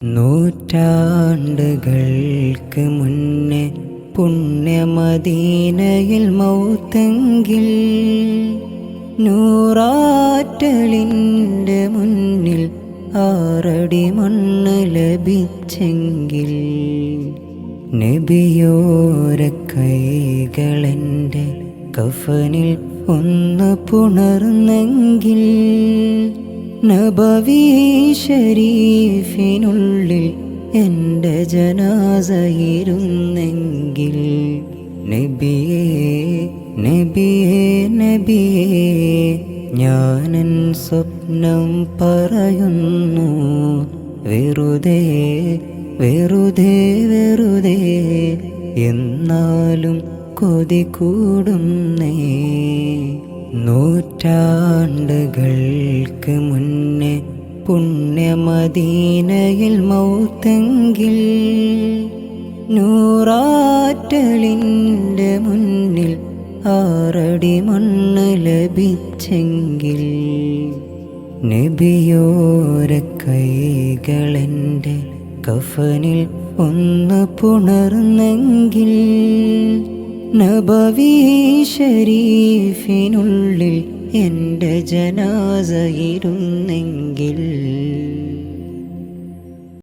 നൂറ്റാണ്ടുകൾക്ക് മുന്നേ പുണ്യമദീനയിൽ മൗത്തെങ്കിൽ നൂറാറ്റലിൻ്റെ മുന്നിൽ 6 അടി മണ്ണ് ലഭിച്ചെങ്കിൽ നബിയോര കൈകളെൻ്റെ കഫനിൽ ഒന്ന് പുണർന്നെങ്കിൽ നബവി ശരീഫിനുള്ളിൽ എൻ്റെ ജനാസയിരുന്നെങ്കിൽ നബിയേ നബിയേ നബിയേ ഞാനൻ സ്വപ്നം പറയുന്നു വെറുതെ വെറുതെ വെറുതെ എന്നാലും കൊതി കൂടുന്നേ. നൂറ്റാണ്ടുകൾക്ക് മുന്നേ പുണ്യമദീനയിൽ മൗത്തെങ്കിൽ നൂറാറ്റലിൻ്റെ മുന്നിൽ 6 അടി മണ്ണ് ലഭിച്ചെങ്കിൽ നബിയോര കൈകളെൻ്റെ കഫനിൽ ഒന്ന് പുണർന്നെങ്കിൽ നബവി ശരീഫിനുള്ളിൽ എൻ്റെ ജനാസയിരുന്നെങ്കിൽ